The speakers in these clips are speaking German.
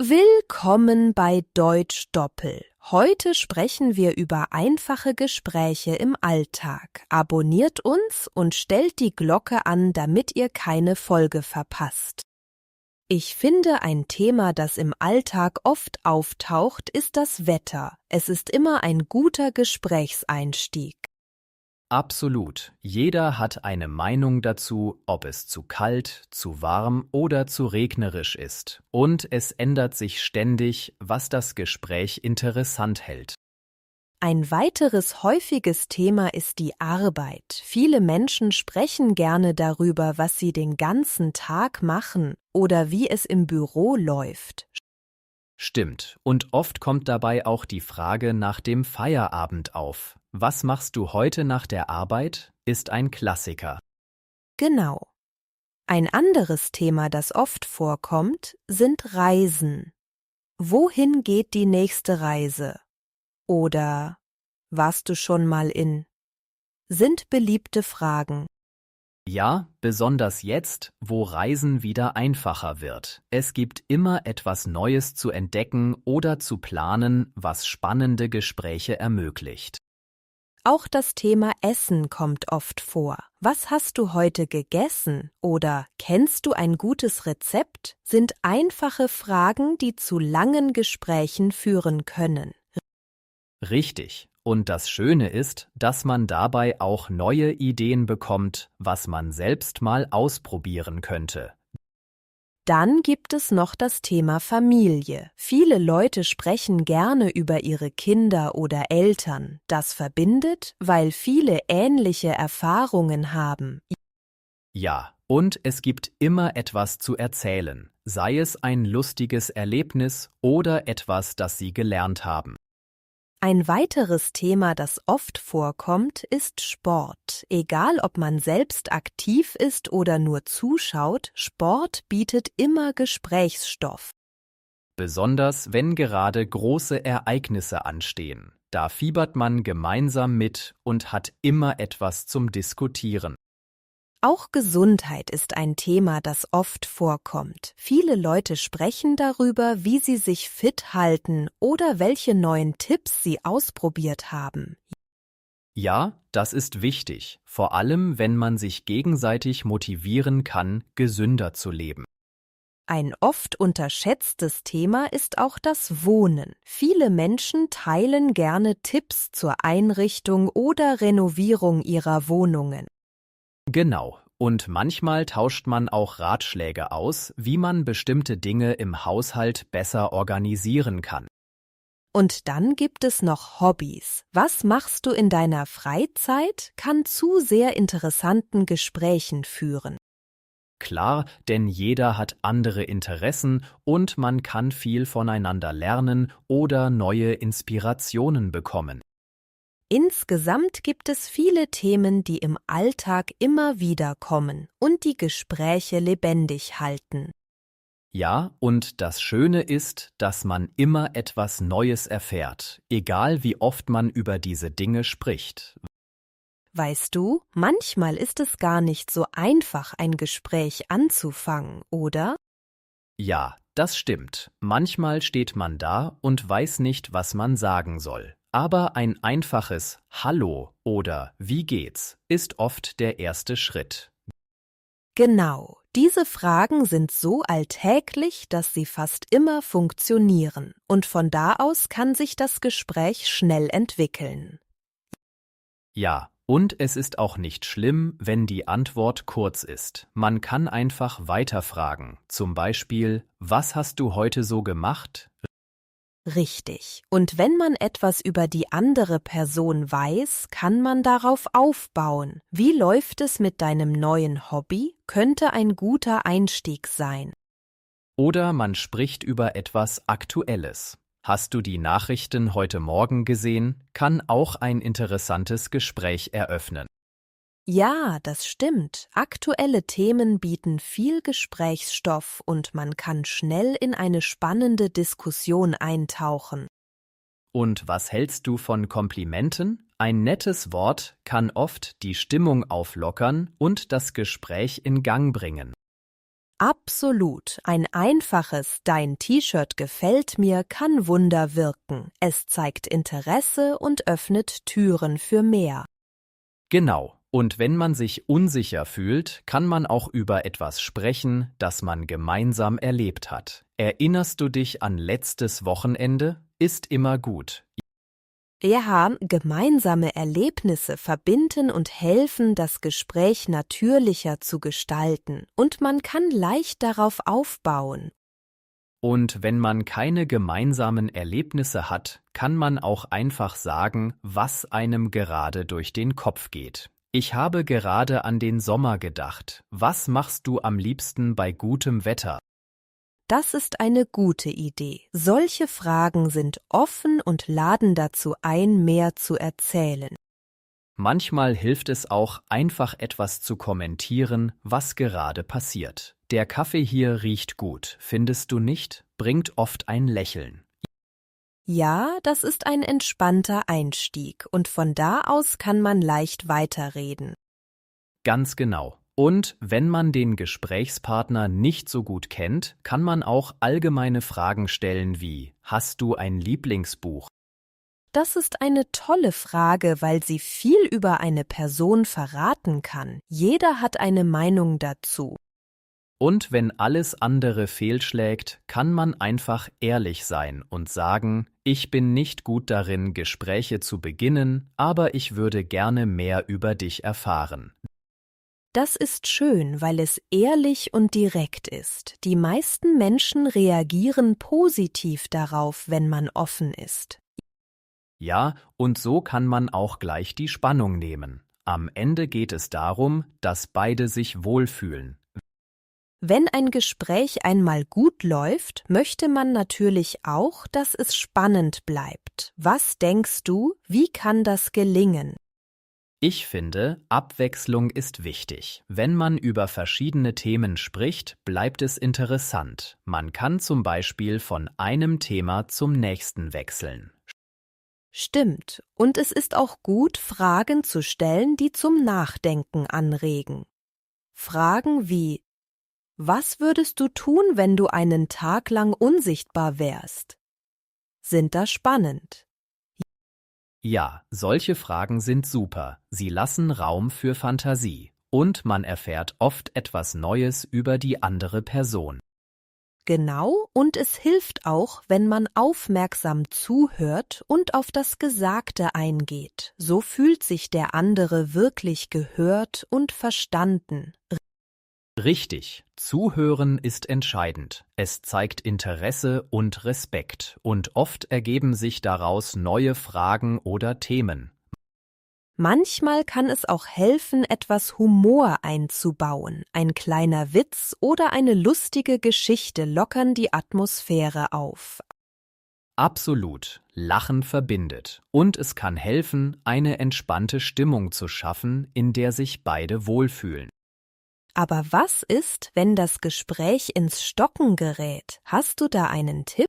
Willkommen bei Deutsch Doppel. Heute sprechen wir über einfache Gespräche im Alltag. Abonniert uns und stellt die Glocke an, damit ihr keine Folge verpasst. Ich finde, ein Thema, das im Alltag oft auftaucht, ist das Wetter. Es ist immer ein guter Gesprächseinstieg. Absolut. Jeder hat eine Meinung dazu, ob es zu kalt, zu warm oder zu regnerisch ist. Und es ändert sich ständig, was das Gespräch interessant hält. Ein weiteres häufiges Thema ist die Arbeit. Viele Menschen sprechen gerne darüber, was sie den ganzen Tag machen oder wie es im Büro läuft. Stimmt. Und oft kommt dabei auch die Frage nach dem Feierabend auf. Was machst du heute nach der Arbeit? Ist ein Klassiker. Genau. Ein anderes Thema, das oft vorkommt, sind Reisen. Wohin geht die nächste Reise? Oder warst du schon mal in? Sind beliebte Fragen. Ja, besonders jetzt, wo Reisen wieder einfacher wird. Es gibt immer etwas Neues zu entdecken oder zu planen, was spannende Gespräche ermöglicht. Auch das Thema Essen kommt oft vor. Was hast du heute gegessen? Oder kennst du ein gutes Rezept? Sind einfache Fragen, die zu langen Gesprächen führen können. Richtig. Und das Schöne ist, dass man dabei auch neue Ideen bekommt, was man selbst mal ausprobieren könnte. Dann gibt es noch das Thema Familie. Viele Leute sprechen gerne über ihre Kinder oder Eltern. Das verbindet, weil viele ähnliche Erfahrungen haben. Ja, und es gibt immer etwas zu erzählen, sei es ein lustiges Erlebnis oder etwas, das Sie gelernt haben. Ein weiteres Thema, das oft vorkommt, ist Sport. Egal, ob man selbst aktiv ist oder nur zuschaut, Sport bietet immer Gesprächsstoff. Besonders wenn gerade große Ereignisse anstehen. Da fiebert man gemeinsam mit und hat immer etwas zum Diskutieren. Auch Gesundheit ist ein Thema, das oft vorkommt. Viele Leute sprechen darüber, wie sie sich fit halten oder welche neuen Tipps sie ausprobiert haben. Ja, das ist wichtig, vor allem wenn man sich gegenseitig motivieren kann, gesünder zu leben. Ein oft unterschätztes Thema ist auch das Wohnen. Viele Menschen teilen gerne Tipps zur Einrichtung oder Renovierung ihrer Wohnungen. Genau, und manchmal tauscht man auch Ratschläge aus, wie man bestimmte Dinge im Haushalt besser organisieren kann. Und dann gibt es noch Hobbys. Was machst du in deiner Freizeit? Kann zu sehr interessanten Gesprächen führen. Klar, denn jeder hat andere Interessen und man kann viel voneinander lernen oder neue Inspirationen bekommen. Insgesamt gibt es viele Themen, die im Alltag immer wieder kommen und die Gespräche lebendig halten. Ja, und das Schöne ist, dass man immer etwas Neues erfährt, egal wie oft man über diese Dinge spricht. Weißt du, manchmal ist es gar nicht so einfach, ein Gespräch anzufangen, oder? Ja, das stimmt. Manchmal steht man da und weiß nicht, was man sagen soll. Aber ein einfaches Hallo oder Wie geht's ist oft der erste Schritt. Genau, diese Fragen sind so alltäglich, dass sie fast immer funktionieren, und von da aus kann sich das Gespräch schnell entwickeln. Ja, und es ist auch nicht schlimm, wenn die Antwort kurz ist. Man kann einfach weiterfragen. Zum Beispiel, was hast du heute so gemacht? Richtig. Und wenn man etwas über die andere Person weiß, kann man darauf aufbauen. Wie läuft es mit deinem neuen Hobby? Könnte ein guter Einstieg sein. Oder man spricht über etwas Aktuelles. Hast du die Nachrichten heute Morgen gesehen? Kann auch ein interessantes Gespräch eröffnen. Ja, das stimmt. Aktuelle Themen bieten viel Gesprächsstoff und man kann schnell in eine spannende Diskussion eintauchen. Und was hältst du von Komplimenten? Ein nettes Wort kann oft die Stimmung auflockern und das Gespräch in Gang bringen. Absolut. Ein einfaches „Dein T-Shirt gefällt mir“ kann Wunder wirken. Es zeigt Interesse und öffnet Türen für mehr. Genau. Und wenn man sich unsicher fühlt, kann man auch über etwas sprechen, das man gemeinsam erlebt hat. Erinnerst du dich an letztes Wochenende? Ist immer gut. Ja, gemeinsame Erlebnisse verbinden und helfen, das Gespräch natürlicher zu gestalten, und man kann leicht darauf aufbauen. Und wenn man keine gemeinsamen Erlebnisse hat, kann man auch einfach sagen, was einem gerade durch den Kopf geht. Ich habe gerade an den Sommer gedacht. Was machst du am liebsten bei gutem Wetter? Das ist eine gute Idee. Solche Fragen sind offen und laden dazu ein, mehr zu erzählen. Manchmal hilft es auch, einfach etwas zu kommentieren, was gerade passiert. Der Kaffee hier riecht gut, findest du nicht? Bringt oft ein Lächeln. Ja, das ist ein entspannter Einstieg, und von da aus kann man leicht weiterreden. Ganz genau. Und wenn man den Gesprächspartner nicht so gut kennt, kann man auch allgemeine Fragen stellen wie: Hast du ein Lieblingsbuch? Das ist eine tolle Frage, weil sie viel über eine Person verraten kann. Jeder hat eine Meinung dazu. Und wenn alles andere fehlschlägt, kann man einfach ehrlich sein und sagen: Ich bin nicht gut darin, Gespräche zu beginnen, aber ich würde gerne mehr über dich erfahren. Das ist schön, weil es ehrlich und direkt ist. Die meisten Menschen reagieren positiv darauf, wenn man offen ist. Ja, und so kann man auch gleich die Spannung nehmen. Am Ende geht es darum, dass beide sich wohlfühlen. Wenn ein Gespräch einmal gut läuft, möchte man natürlich auch, dass es spannend bleibt. Was denkst du, wie kann das gelingen? Ich finde, Abwechslung ist wichtig. Wenn man über verschiedene Themen spricht, bleibt es interessant. Man kann zum Beispiel von einem Thema zum nächsten wechseln. Stimmt, und es ist auch gut, Fragen zu stellen, die zum Nachdenken anregen. Fragen wie: Was würdest du tun, wenn du einen Tag lang unsichtbar wärst? Sind da spannend. Ja, solche Fragen sind super. Sie lassen Raum für Fantasie. Und man erfährt oft etwas Neues über die andere Person. Genau, und es hilft auch, wenn man aufmerksam zuhört und auf das Gesagte eingeht. So fühlt sich der andere wirklich gehört und verstanden. Richtig, Zuhören ist entscheidend. Es zeigt Interesse und Respekt, und oft ergeben sich daraus neue Fragen oder Themen. Manchmal kann es auch helfen, etwas Humor einzubauen. Ein kleiner Witz oder eine lustige Geschichte lockern die Atmosphäre auf. Absolut, Lachen verbindet, und es kann helfen, eine entspannte Stimmung zu schaffen, in der sich beide wohlfühlen. Aber was ist, wenn das Gespräch ins Stocken gerät? Hast du da einen Tipp?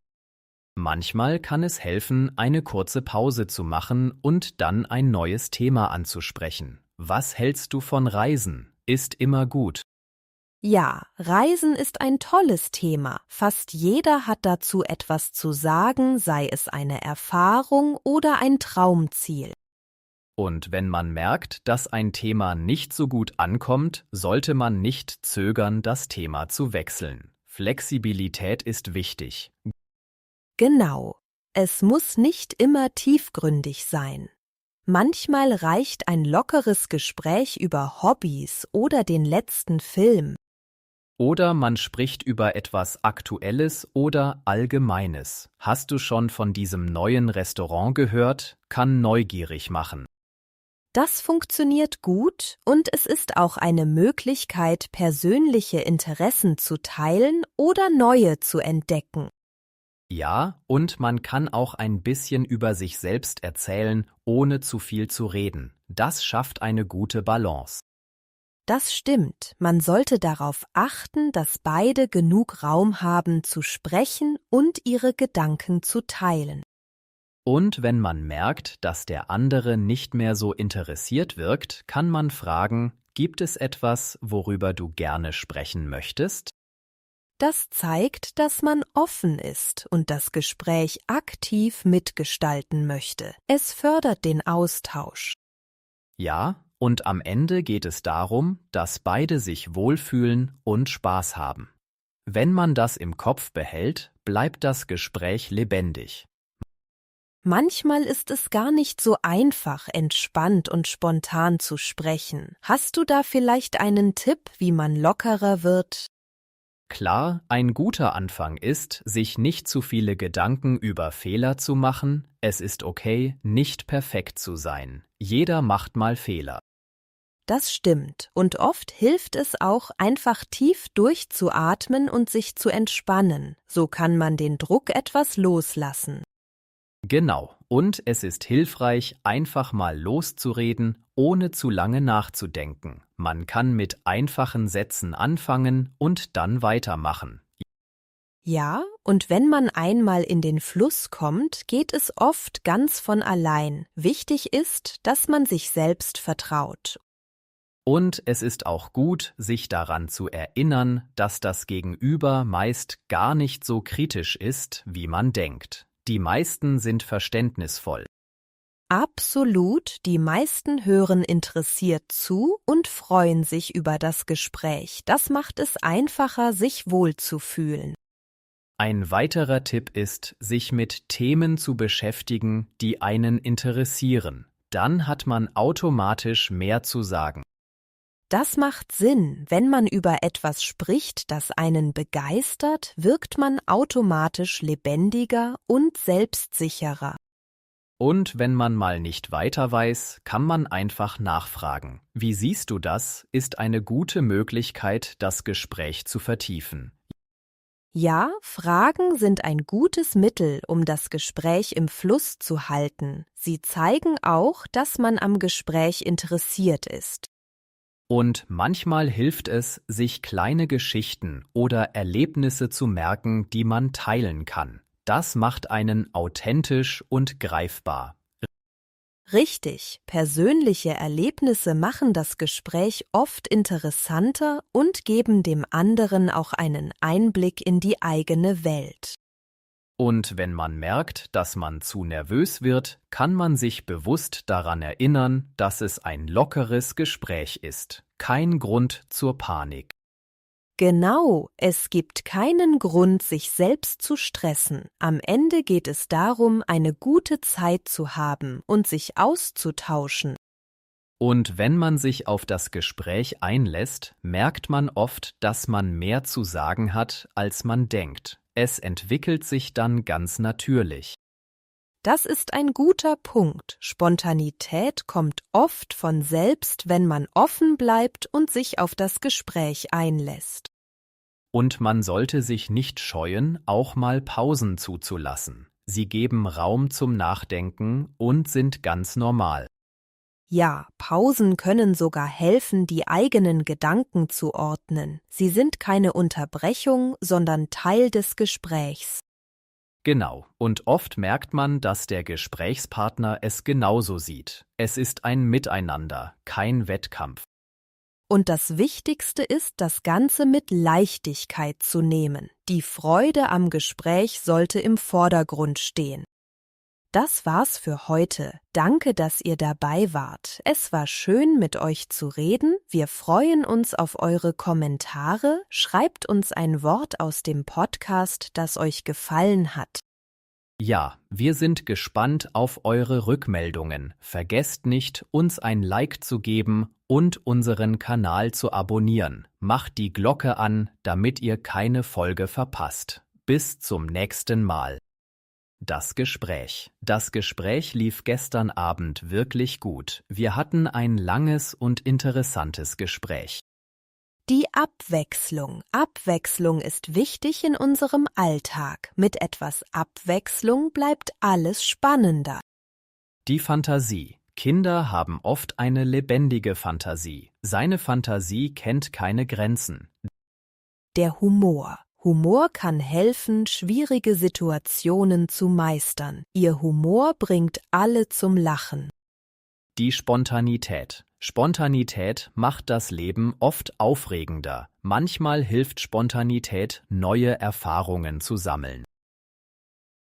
Manchmal kann es helfen, eine kurze Pause zu machen und dann ein neues Thema anzusprechen. Was hältst du von Reisen? Ist immer gut. Ja, Reisen ist ein tolles Thema. Fast jeder hat dazu etwas zu sagen, sei es eine Erfahrung oder ein Traumziel. Und wenn man merkt, dass ein Thema nicht so gut ankommt, sollte man nicht zögern, das Thema zu wechseln. Flexibilität ist wichtig. Genau, es muss nicht immer tiefgründig sein. Manchmal reicht ein lockeres Gespräch über Hobbys oder den letzten Film. Oder man spricht über etwas Aktuelles oder Allgemeines. Hast du schon von diesem neuen Restaurant gehört? Kann neugierig machen. Das funktioniert gut, und es ist auch eine Möglichkeit, persönliche Interessen zu teilen oder neue zu entdecken. Ja, und man kann auch ein bisschen über sich selbst erzählen, ohne zu viel zu reden. Das schafft eine gute Balance. Das stimmt, man sollte darauf achten, dass beide genug Raum haben zu sprechen und ihre Gedanken zu teilen. Und wenn man merkt, dass der andere nicht mehr so interessiert wirkt, kann man fragen: Gibt es etwas, worüber du gerne sprechen möchtest? Das zeigt, dass man offen ist und das Gespräch aktiv mitgestalten möchte. Es fördert den Austausch. Ja, und am Ende geht es darum, dass beide sich wohlfühlen und Spaß haben. Wenn man das im Kopf behält, bleibt das Gespräch lebendig. Manchmal ist es gar nicht so einfach, entspannt und spontan zu sprechen. Hast du da vielleicht einen Tipp, wie man lockerer wird? Klar, ein guter Anfang ist, sich nicht zu viele Gedanken über Fehler zu machen. Es ist okay, nicht perfekt zu sein. Jeder macht mal Fehler. Das stimmt. Und oft hilft es auch, einfach tief durchzuatmen und sich zu entspannen. So kann man den Druck etwas loslassen. Genau, und es ist hilfreich, einfach mal loszureden, ohne zu lange nachzudenken. Man kann mit einfachen Sätzen anfangen und dann weitermachen. Ja, und wenn man einmal in den Fluss kommt, geht es oft ganz von allein. Wichtig ist, dass man sich selbst vertraut. Und es ist auch gut, sich daran zu erinnern, dass das Gegenüber meist gar nicht so kritisch ist, wie man denkt. Die meisten sind verständnisvoll. Absolut, die meisten hören interessiert zu und freuen sich über das Gespräch. Das macht es einfacher, sich wohlzufühlen. Ein weiterer Tipp ist, sich mit Themen zu beschäftigen, die einen interessieren. Dann hat man automatisch mehr zu sagen. Das macht Sinn. Wenn man über etwas spricht, das einen begeistert, wirkt man automatisch lebendiger und selbstsicherer. Und wenn man mal nicht weiter weiß, kann man einfach nachfragen. Wie siehst du das? Ist eine gute Möglichkeit, das Gespräch zu vertiefen. Ja, Fragen sind ein gutes Mittel, um das Gespräch im Fluss zu halten. Sie zeigen auch, dass man am Gespräch interessiert ist. Und manchmal hilft es, sich kleine Geschichten oder Erlebnisse zu merken, die man teilen kann. Das macht einen authentisch und greifbar. Richtig, persönliche Erlebnisse machen das Gespräch oft interessanter und geben dem anderen auch einen Einblick in die eigene Welt. Und wenn man merkt, dass man zu nervös wird, kann man sich bewusst daran erinnern, dass es ein lockeres Gespräch ist. Kein Grund zur Panik. Genau, es gibt keinen Grund, sich selbst zu stressen. Am Ende geht es darum, eine gute Zeit zu haben und sich auszutauschen. Und wenn man sich auf das Gespräch einlässt, merkt man oft, dass man mehr zu sagen hat, als man denkt. Es entwickelt sich dann ganz natürlich. Das ist ein guter Punkt. Spontanität kommt oft von selbst, wenn man offen bleibt und sich auf das Gespräch einlässt. Und man sollte sich nicht scheuen, auch mal Pausen zuzulassen. Sie geben Raum zum Nachdenken und sind ganz normal. Ja, Pausen können sogar helfen, die eigenen Gedanken zu ordnen. Sie sind keine Unterbrechung, sondern Teil des Gesprächs. Genau, und oft merkt man, dass der Gesprächspartner es genauso sieht. Es ist ein Miteinander, kein Wettkampf. Und das Wichtigste ist, das Ganze mit Leichtigkeit zu nehmen. Die Freude am Gespräch sollte im Vordergrund stehen. Das war's für heute. Danke, dass ihr dabei wart. Es war schön, mit euch zu reden. Wir freuen uns auf eure Kommentare. Schreibt uns ein Wort aus dem Podcast, das euch gefallen hat. Ja, wir sind gespannt auf eure Rückmeldungen. Vergesst nicht, uns ein Like zu geben und unseren Kanal zu abonnieren. Macht die Glocke an, damit ihr keine Folge verpasst. Bis zum nächsten Mal. Das Gespräch. Das Gespräch lief gestern Abend wirklich gut. Wir hatten ein langes und interessantes Gespräch. Die Abwechslung. Abwechslung ist wichtig in unserem Alltag. Mit etwas Abwechslung bleibt alles spannender. Die Fantasie. Kinder haben oft eine lebendige Fantasie. Seine Fantasie kennt keine Grenzen. Der Humor. Humor kann helfen, schwierige Situationen zu meistern. Ihr Humor bringt alle zum Lachen. Die Spontanität. Spontanität macht das Leben oft aufregender. Manchmal hilft Spontanität, neue Erfahrungen zu sammeln.